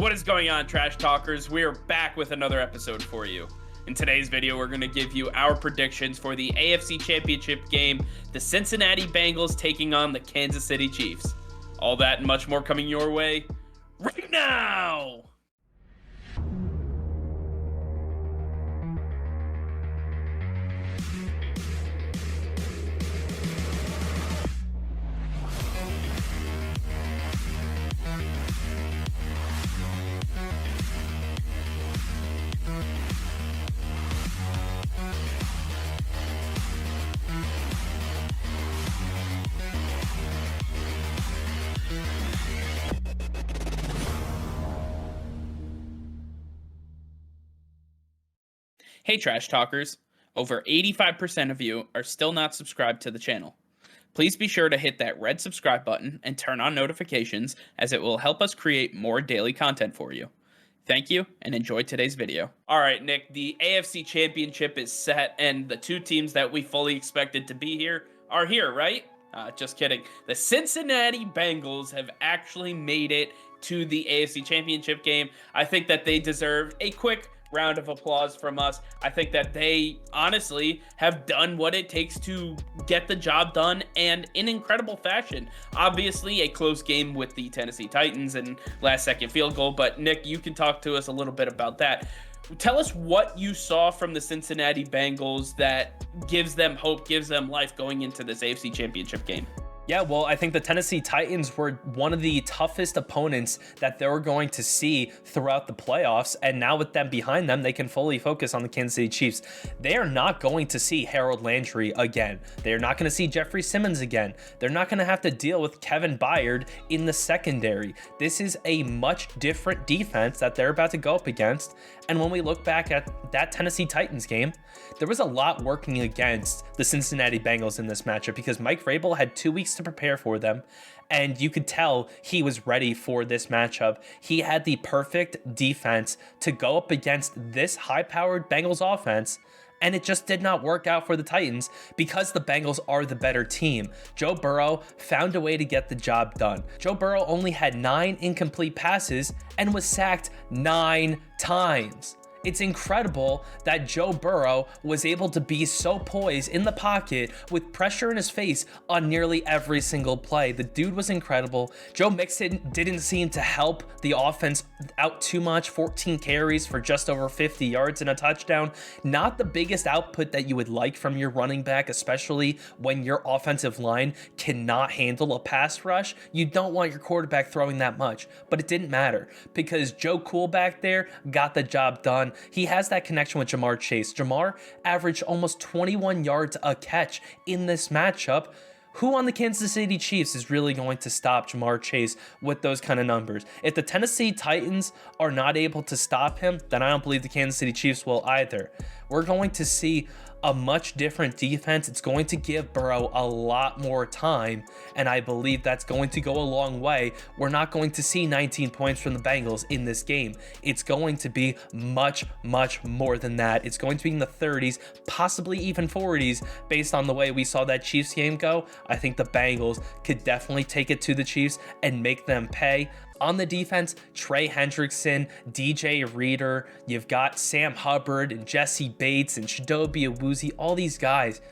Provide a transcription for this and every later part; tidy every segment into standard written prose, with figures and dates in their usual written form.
What is going on, Trash Talkers? We are back with another episode for you. In today's video, we're going to give you our predictions for the AFC Championship Game, the Cincinnati Bengals taking on the Kansas City Chiefs. All that and much more coming your way right now! Hey Trash Talkers, over 85% of you are still not subscribed to the channel. Please be sure to hit that red subscribe button and turn on notifications, as it will help us create more daily content for you. Thank you and enjoy today's video. Alright Nick, the AFC Championship is set and the two teams that we fully expected to be here are here, right? Just kidding. The Cincinnati Bengals have actually made it to the AFC Championship Game. I think that they deserve a quick round of applause from us. I think that they honestly have done what it takes to get the job done, and in incredible fashion. Obviously a close game with the Tennessee Titans and last second field goal, but Nick, you can talk to us a little bit about that. Tell us what you saw from the Cincinnati Bengals that gives them hope, gives them life going into this AFC Championship Game. Yeah, well, I think the Tennessee Titans were one of the toughest opponents that they were going to see throughout the playoffs, and now with them behind them, they can fully focus on the Kansas City Chiefs. They are not going to see Harold Landry again. They are not going to see Jeffrey Simmons again. They're not going to have to deal with Kevin Byard in the secondary. This is a much different defense that they're about to go up against, and when we look back at that Tennessee Titans game, there was a lot working against the Cincinnati Bengals in this matchup because Mike Vrabel had 2 weeks to prepare for them, and you could tell he was ready for this matchup. He had the perfect defense to go up against this high-powered Bengals offense, and it just did not work out for the Titans because the Bengals are the better team. Joe Burrow found a way to get the job done. Joe Burrow only had 9 incomplete passes and was sacked 9 times. It's incredible that Joe Burrow was able to be so poised in the pocket with pressure in his face on nearly every single play. The dude was incredible. Joe Mixon didn't seem to help the offense out too much. 14 carries for just over 50 yards and a touchdown. Not the biggest output that you would like from your running back, especially when your offensive line cannot handle a pass rush. You don't want your quarterback throwing that much, but it didn't matter because Joe Cool back there got the job done. He has that connection with Jamar Chase. Jamar averaged almost 21 yards a catch in this matchup. Who on the Kansas City Chiefs is really going to stop Jamar Chase with those kind of numbers? If the Tennessee Titans are not able to stop him, then I don't believe the Kansas City Chiefs will either. We're going to see a much different defense. It's going to give Burrow a lot more time, and I believe that's going to go a long way. We're not going to see 19 points from the Bengals in this game. It's going to be much, much more than that. It's going to be in the 30s, possibly even 40s, based on the way we saw that Chiefs game go. I think the Bengals could definitely take it to the Chiefs and make them pay. On the defense, Trey Hendrickson, DJ Reader, you've got Sam Hubbard and Jesse Bates and Chidobe Awuzie, all these guys.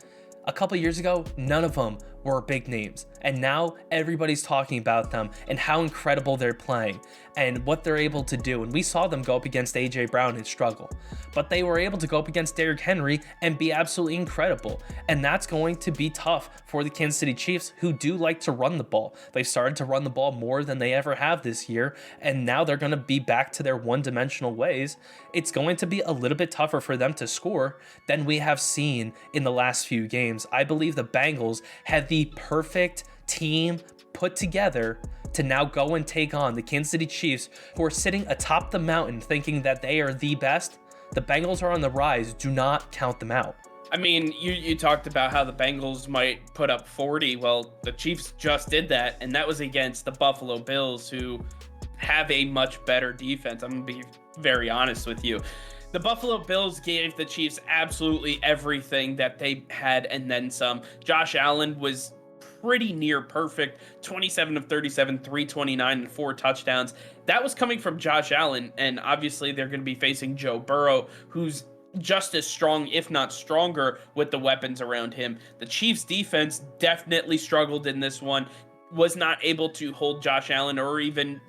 A couple years ago, none of them were big names, and now everybody's talking about them and how incredible they're playing and what they're able to do. And we saw them go up against AJ Brown and struggle, but they were able to go up against Derrick Henry and be absolutely incredible. And that's going to be tough for the Kansas City Chiefs, who do like to run the ball. They've started to run the ball more than they ever have this year, and now they're going to be back to their one-dimensional ways. It's going to be a little bit tougher for them to score than we have seen in the last few games. I believe the Bengals have the perfect team put together to now go and take on the Kansas City Chiefs, who are sitting atop the mountain thinking that they are the best. The Bengals are on the rise. Do not count them out. I mean, you talked about how the Bengals might put up 40. Well, the Chiefs just did that, and that was against the Buffalo Bills, who have a much better defense. I'm going to be very honest with you. The Buffalo Bills gave the Chiefs absolutely everything that they had and then some. Josh Allen was pretty near perfect, 27 of 37, 329 and 4 touchdowns. that was coming from Josh Allen, and obviously they're going to be facing Joe Burrow, who's just as strong, if not stronger, with the weapons around him. The Chiefs defense definitely struggled in this one, was not able to hold Josh Allen or even,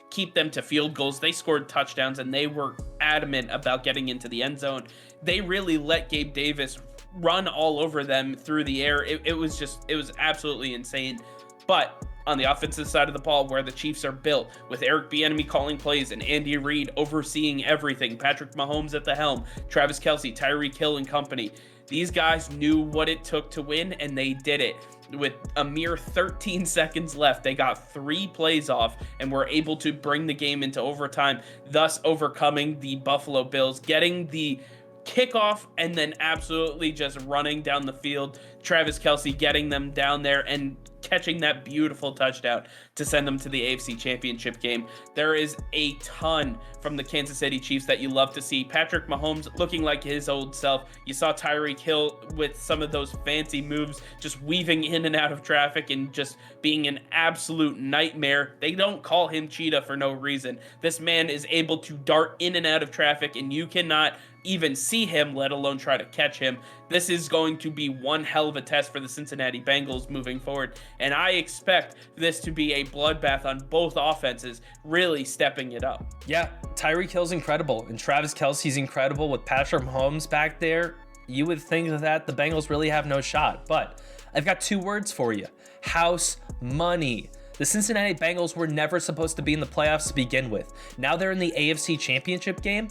keep them to field goals. They scored touchdowns and they were adamant about getting into the end zone. They really let Gabe Davis run all over them through the air. It was absolutely insane. But on the offensive side of the ball, where the Chiefs are built, with Eric Bieniemy calling plays and Andy Reid overseeing everything, Patrick Mahomes at the helm, Travis Kelce, Tyreek Hill and company, these guys knew what it took to win, and they did it. With a mere 13 seconds left, they got 3 plays off and were able to bring the game into overtime, thus overcoming the Buffalo Bills, getting the kickoff and then absolutely just running down the field. Travis Kelce getting them down there and catching that beautiful touchdown to send them to the AFC Championship game. There is a ton from the Kansas City Chiefs that you love to see. Patrick Mahomes looking like his old self. You saw Tyreek Hill with some of those fancy moves, just weaving in and out of traffic and just being an absolute nightmare. They don't call him Cheetah for no reason. This man is able to dart in and out of traffic, and you cannot even see him, let alone try to catch him. This is going to be one hell of a test for the Cincinnati Bengals moving forward, and I expect this to be a bloodbath on both offenses, really stepping it up. Yeah, Tyreek Hill's incredible, and Travis Kelce's incredible. With Patrick Mahomes back there, you would think that the Bengals really have no shot, but I've got 2 words for you: house money. The Cincinnati Bengals were never supposed to be in the playoffs to begin with. Now they're in the AFC Championship game.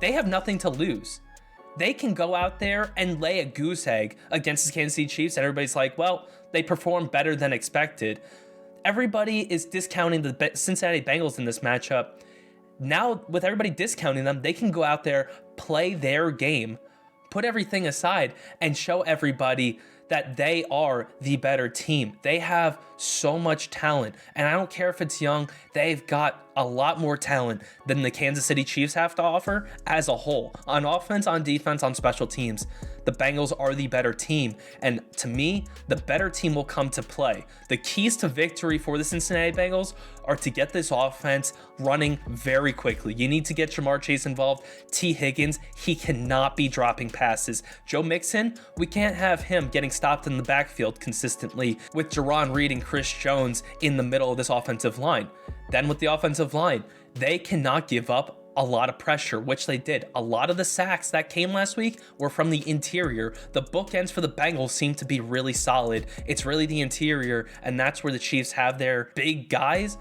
They have nothing to lose. They can go out there and lay a goose egg against the Kansas City Chiefs, and everybody's like, well, they performed better than expected. Everybody is discounting the Cincinnati Bengals in this matchup. Now, with everybody discounting them, they can go out there, play their game, put everything aside, and show everybody that they are the better team. They have so much talent, and I don't care if it's young, they've got a lot more talent than the Kansas City Chiefs have to offer as a whole. On offense, on defense, on special teams, the Bengals are the better team, and to me, the better team will come to play. The keys to victory for the Cincinnati Bengals are to get this offense running very quickly. You need to get Jamar Chase involved. T. Higgins, he cannot be dropping passes. Joe Mixon, we can't have him getting stopped in the backfield consistently with Jaron Reed and Chris Jones in the middle of this offensive line. Then with the offensive line, they cannot give up a lot of pressure, which they did. A lot of the sacks that came last week were from the interior. The bookends for the Bengals seem to be really solid. It's really the interior, and that's where the Chiefs have their big guys.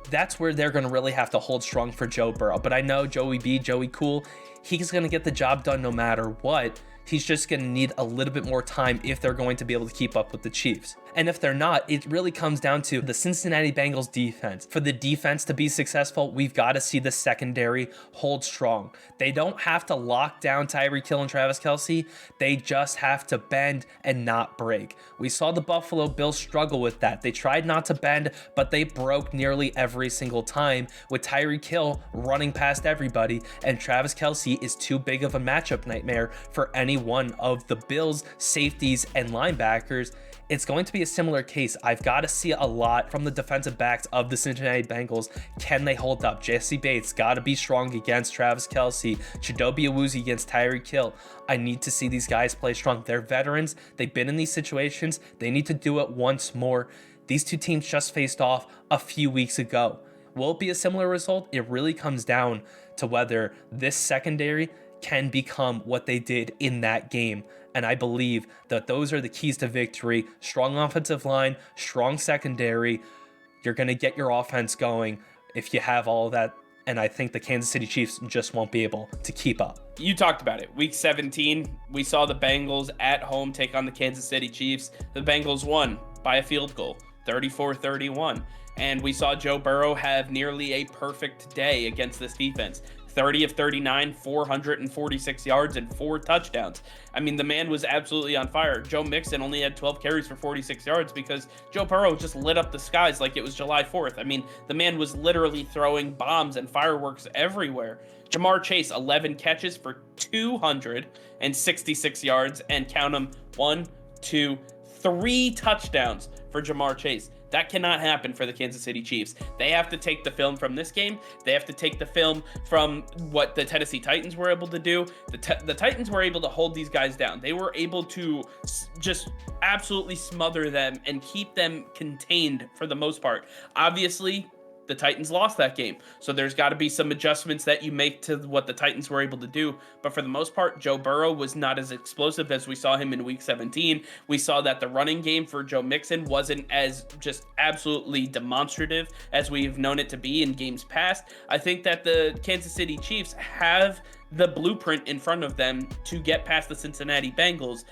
That's where they're going to really have to hold strong for Joe Burrow. But I know Joey B, Joey Cool, he's going to get the job done no matter what. He's just going to need a little bit more time if they're going to be able to keep up with the Chiefs. And if they're not, it really comes down to the Cincinnati Bengals defense. For the defense to be successful, we've got to see the secondary hold strong. They don't have to lock down Tyreek Hill and Travis Kelce. They just have to bend and not break. We saw the Buffalo Bills struggle with that. They tried not to bend, but they broke nearly every single time, with Tyreek Hill running past everybody, and Travis Kelce is too big of a matchup nightmare for any one of the Bills' safeties and linebackers. It's going to be a similar case. I've got to see a lot from the defensive backs of the Cincinnati Bengals. Can they hold up? Jesse Bates got to be strong against Travis Kelce. Chidobe Awuzie against Tyreek Hill. I need to see these guys play strong. They're veterans. They've been in these situations. They need to do it once more. These two teams just faced off a few weeks ago. Will it be a similar result? It really comes down to whether this secondary can become what they did in that game. And I believe that those are the keys to victory. Strong offensive line, strong secondary. You're going to get your offense going if you have all of that. And I think the Kansas City Chiefs just won't be able to keep up. You talked about it. Week 17, we saw the Bengals at home take on the Kansas City Chiefs. The Bengals won by a field goal, 34-31. And we saw Joe Burrow have nearly a perfect day against this defense. 30 of 39, 446 yards, and 4 touchdowns. I mean, the man was absolutely on fire. Joe Mixon only had 12 carries for 46 yards because Joe Burrow just lit up the skies like it was July 4th. I mean, the man was literally throwing bombs and fireworks everywhere. Jamar Chase, 11 catches for 266 yards, and count them, 1, 2, 3 touchdowns for Jamar Chase. That cannot happen for the Kansas City Chiefs. They have to take the film from this game. They have to take the film from what the Tennessee Titans were able to do. The Titans were able to hold these guys down. They were able to just absolutely smother them and keep them contained for the most part. Obviously, the Titans lost that game. So there's got to be some adjustments that you make to what the Titans were able to do. But for the most part, Joe Burrow was not as explosive as we saw him in week 17. We saw that the running game for Joe Mixon wasn't as just absolutely demonstrative as we've known it to be in games past. I think that the Kansas City Chiefs have the blueprint in front of them to get past the Cincinnati Bengals.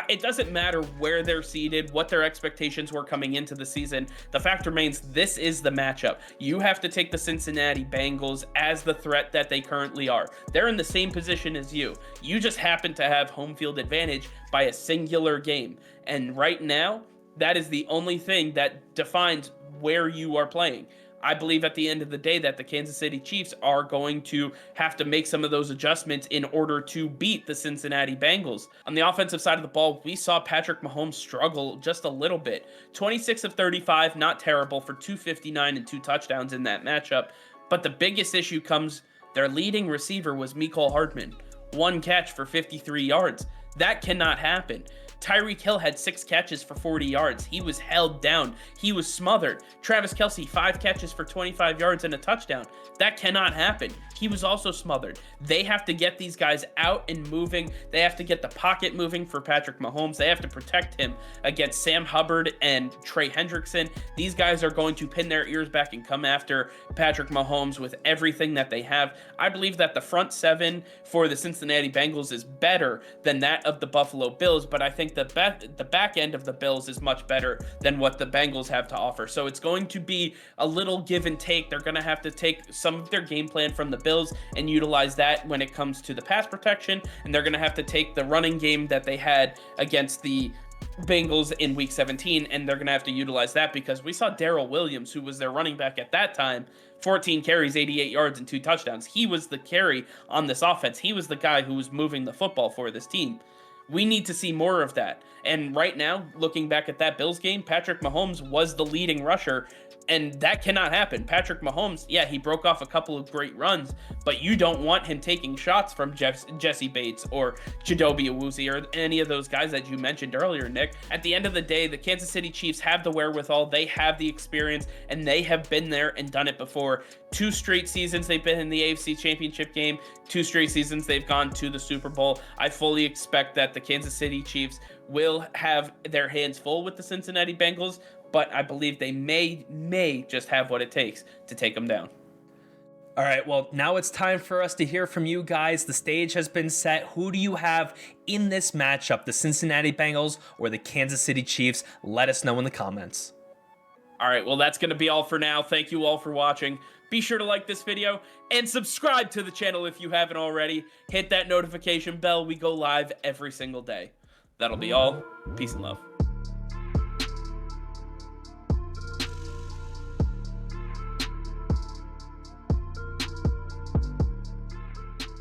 It doesn't matter where they're seated, what their expectations were coming into the season. The fact remains, this is the matchup. You have to take the Cincinnati Bengals as the threat that they currently are. They're in the same position as you. You just happen to have home field advantage by a singular game. And right now, that is the only thing that defines where you are playing. I believe at the end of the day that the Kansas City Chiefs are going to have to make some of those adjustments in order to beat the Cincinnati Bengals. On the offensive side of the ball, we saw Patrick Mahomes struggle just a little bit. 26 of 35, not terrible for 259 and 2 touchdowns in that matchup. But the biggest issue comes, their leading receiver was Mecole Hardman. 1 catch for 53 yards. That cannot happen. Tyreek Hill had 6 catches for 40 yards. He was held down. He was smothered. Travis Kelce, 5 catches for 25 yards and a touchdown. That cannot happen. He was also smothered. They have to get these guys out and moving. They have to get the pocket moving for Patrick Mahomes. They have to protect him against Sam Hubbard and Trey Hendrickson. These guys are going to pin their ears back and come after Patrick Mahomes with everything that they have. I believe that the front 7 for the Cincinnati Bengals is better than that of the Buffalo Bills, but I think the back end of the Bills is much better than what the Bengals have to offer. So it's going to be a little give and take. They're going to have to take some of their game plan from the Bills and utilize that when it comes to the pass protection, and they're going to have to take the running game that they had against the Bengals in week 17, and they're going to have to utilize that because we saw Darrell Williams, who was their running back at that time, 14 carries, 88 yards, and 2 touchdowns. He was the carry on this offense. He was the guy who was moving the football for this team. We need to see more of that. And right now, looking back at that Bills game, Patrick Mahomes was the leading rusher, and that cannot happen. Patrick Mahomes, yeah, he broke off a couple of great runs, but you don't want him taking shots from Jesse Bates or Chidobe Awuzie or any of those guys that you mentioned earlier, Nick. At the end of the day, the Kansas City Chiefs have the wherewithal, they have the experience, and they have been there and done it before. 2 straight seasons they've been in the AFC Championship game. 2 straight seasons they've gone to the Super Bowl. I fully expect that the Kansas City Chiefs will have their hands full with the Cincinnati Bengals, but I believe they may just have what it takes to take them down. All right, well, now it's time for us to hear from you guys. The stage has been set. Who do you have in this matchup, the Cincinnati Bengals or the Kansas City Chiefs? Let us know in the comments. All right, well, that's going to be all for now. Thank you all for watching. Be sure to like this video and subscribe to the channel if you haven't already. Hit that notification bell. We go live every single day. That'll be all. Peace and love.